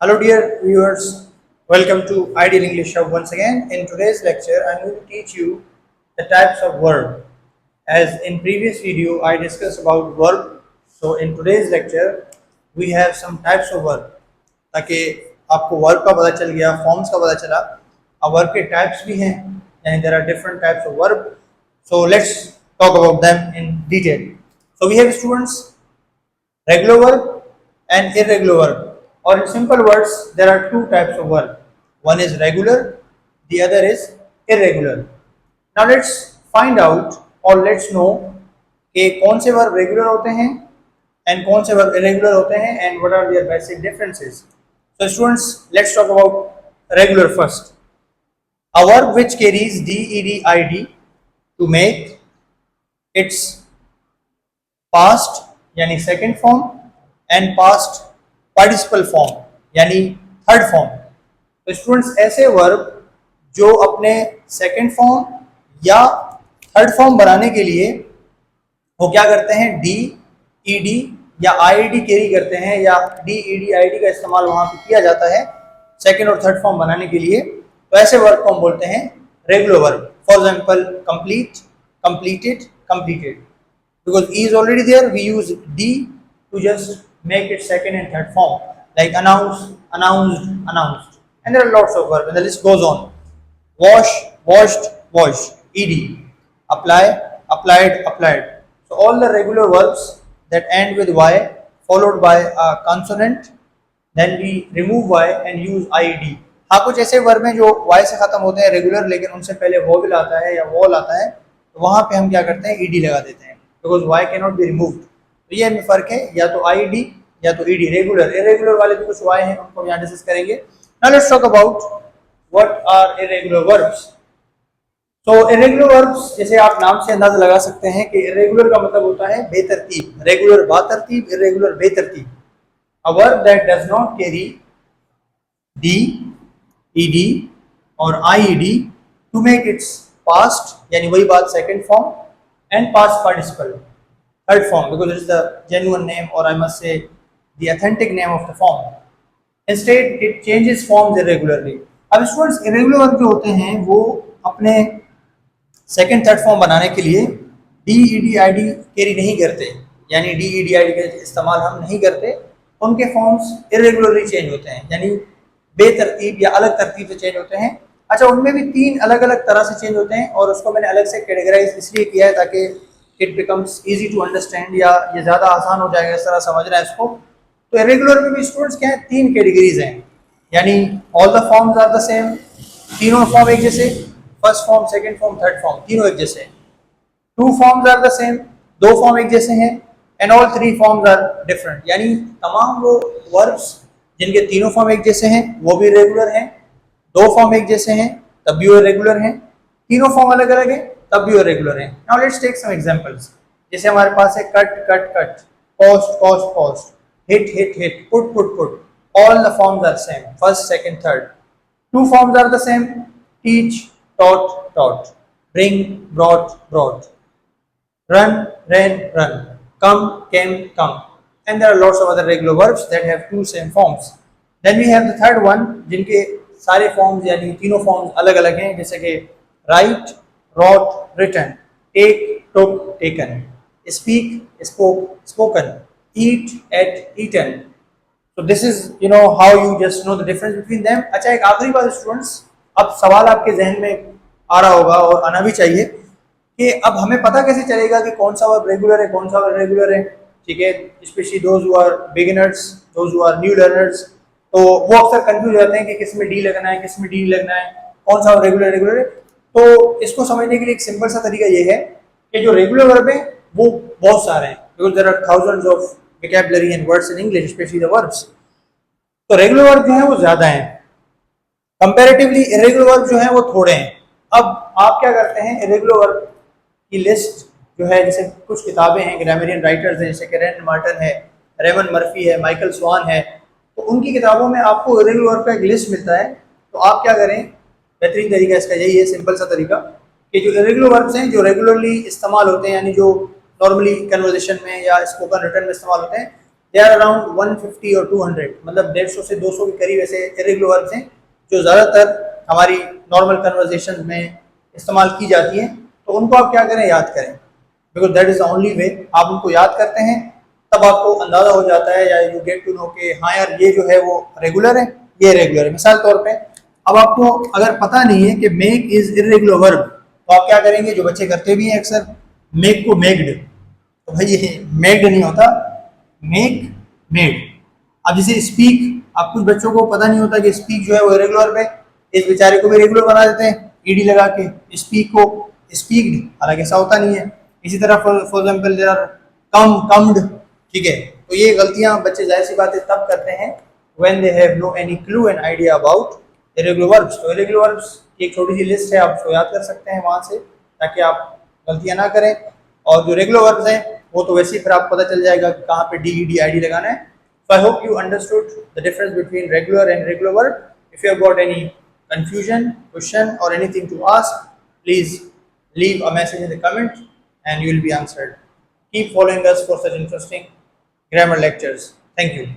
Hello, dear viewers. Welcome to Ideal English Hub once again. In today's lecture, I'm going to teach you the types of verb. As in previous video, I discussed about verb. So in today's lecture, we have some types of verb. ताकि आपको verb का पता चल गया, forms का पता चला. अब verb के types भी हैं, and there are different types of verb. So let's talk about them in detail. So we have students regular verb and irregular verb. Or in simple words, there are two types of verb. One is regular, the other is irregular. Now let's find out or let's know कि कौन से verb regular होते हैं and कौन से verb irregular होते हैं and what are their basic differences. So students, let's talk about regular first. A verb which carries D-E-D-I-D to make its past यानी second form and past participle form यानी third form. तो students ऐसे verb जो अपने second form या third form बनाने के लिए वो क्या करते हैं, डी ई डी या आई डी कैरी करते हैं या D E D I D का इस्तेमाल वहां पे किया जाता है सेकंड और थर्ड फॉर्म बनाने के लिए. तो ऐसे वर्ब को हम बोलते हैं regular verb. For example complete, completed, completed. Because E is already there, we use D to just make it second and third form, like announce, announced, announced. And there are lots of verbs, and the list goes on. Wash, washed, washed. Ed. Apply, applied, applied. So all the regular verbs that end with Y followed by a consonant, then we remove Y and use IED. हाँ, कुछ ऐसे verb हैं जो Y से खत्म होते हैं regular, लेकिन उनसे पहले वोवेल आता है या वॉल आता है, तो वहां पे हम क्या करते हैं, ईडी लगा देते हैं. Because Y can not be removed. तो ये हमें फर्क है, या तो आईडी या तो ईडी. रेगुलर इरेगुलर वाले भी कुछ वाई हैं, उनको हम यहाँ डिस्कस करेंगे. Now let's talk about what are irregular verbs. तो इरेगुलर वर्ब्स जैसे आप नाम से अंदाजा लगा सकते हैं कि इरेगुलर का मतलब होता है बेतरतीब. रेगुलर बातरतीब, इरेगुलर बेतरतीब. A verb that does not carry D ED और ID to make its past यानी वही बात second form and past participle third form, because it is the genuine name, or I must say the authentic name of the form. Instead it changes forms irregularly. अब students irregular verb जो होते हैं वो अपने second third form बनाने के लिए D E D I D carry नहीं करते, यानी D E D I D का इस्तेमाल हम नहीं करते. उनके फॉर्म्स इरेगुलरली चेंज होते हैं, यानी बेतरतीब या अलग तरतीब से चेंज होते हैं. अच्छा, उनमें भी तीन अलग अलग तरह से चेंज होते हैं, और उसको मैंने अलग से कैटेगराइज इसलिए किया है ताकि it becomes easy to understand, या ये ज़्यादा आसान हो जाएगा इस तरह समझना है इसको. तो इरेगुलर में भी स्टूडेंट्स क्या है, तीन कैटेगरीज हैं, यानी all the forms are the same. तीनों फॉर्म एक जैसे, first form, second form, third form, तीनों एक जैसे. Two forms are the same, दो फॉर्म एक जैसे हैं. And all three forms are different, यानी तमाम वो वर्ब्स जिनके तीनों फॉर्म एक जैसे हैं वो भी रेगुलर हैं. दो फॉर्म एक जैसे हैं तब भी वो रेगुलर हैं. तीनों फॉर्म अलग अलग हैं तब भी वो रेगुलर हैं. Now let's take some examples. जैसे हमारे पास है cut cut cut, post post post, hit hit hit, put put put. All the forms are same, first second third. Two forms are the same, teach taught taught, bring brought brought, run ran run, come came come. And there are lots of other regular verbs that have two same forms. Then we have the third one जिनके सारे forms यानी तीनों forms अलग अलग हैं, जैसे कि write, wrote, written, take, took, taken, speak, spoke, spoken, eat, ate, eaten. So this is how you just know the difference between them. अच्छा, एक आखिरी बात स्टूडेंट्स, अब सवाल आपके जहन में आ रहा होगा और आना भी चाहिए कि अब हमें पता कैसे चलेगा कि कौन सा वर्ब रेगुलर है, कौन सा वर्ब रेगुलर है. ठीक है, specially those who are beginners, those who are new learners, तो वो अक्सर कंफ्यूज हो जाते हैं कि किस में डी लगना है, किस में डी लगना है, कौन सा रेगुलर रेगुलर है. तो इसको समझने के लिए एक सिंपल सा तरीका ये है कि जो रेगुलर वर्ब है वो बहुत सारे हैं, because there are thousands of vocabulary and words in English, specially the verbs. तो रेगुलर वर्ब जो है वो ज्यादा हैं, कंपैरेटिवली इरेगुलर वर्ब जो है वो थोड़े हैं. अब आप क्या करते हैं, इरेगुलर वर्ब की लिस्ट जो है, जैसे कुछ किताबें हैं, ग्रामरियन राइटर्स हैं, जैसे कि रेन मार्टन है, रेमन मर्फी है, माइकल स्वान है, तो उनकी किताबों में आपको इरेगुलर वर्ब का एक लिस्ट मिलता है. तो आप क्या करें, बेहतरीन तरीका इसका यही है, सिंपल सा तरीका, कि जो इरेगुलर वर्ब्स हैं जो रेगुलरली इस्तेमाल होते हैं, यानी जो नॉर्मली कन्वर्सेशन में या स्पोकन रिटन में इस्तेमाल होते हैं, दे आर अराउंड 150 और 200, मतलब 150 से 200 के करीब ऐसे इरेगुलर वर्ब्स हैं जो ज़्यादातर हमारी नॉर्मल कन्वर्जेशन में इस्तेमाल की जाती हैं। तो उनको आप क्या करें, याद करें, because that is the only way. आप उनको याद करते हैं तब आपको अंदाज़ा हो जाता है, या यू गेट टू नो कि हाँ यार ये जो है वो रेगुलर है, ये रेगुलर है। मिसाल तौर पे अब आपको अगर पता नहीं है कि मेक इज इरेगुलर वर्ब, तो आप क्या करेंगे, जो बच्चे करते भी हैं अक्सर, मेक को मेक्ड, तो भाई ये मेक्ड नहीं होता, मेक मेड। अब जैसे स्पीक, आप कुछ बच्चों को पता नहीं होता कि स्पीक जो है वो इरेगुलर पे, इस बेचारे को भी रेगुलर बना देते हैं ईडी लगा के, स्पीक को स्पीक्ड, हालांकि ऐसा होता नहीं है। इसी तरह for example there are comed, ठीक है। तो ये गलतियां बच्चे जाहिर सी बात है तब करते हैं when they have no any clue and idea about irregular verbs. तो इरेगुलर वर्ब्स की एक छोटी सी लिस्ट है, आप उसको याद कर सकते हैं वहां से, ताकि आप गलतियां ना करें। और जो रेगुलर वर्ब्स हैं वो तो वैसे ही फिर आपको पता चल जाएगा कि कहाँ पे डी डी आई डी लगाना है। So I hope you understood the difference between regular and regular verb. If you have got any confusion, question or anything to ask, please leave a message in the comment and you will be answered. Keep following us for such interesting grammar lectures. Thank you.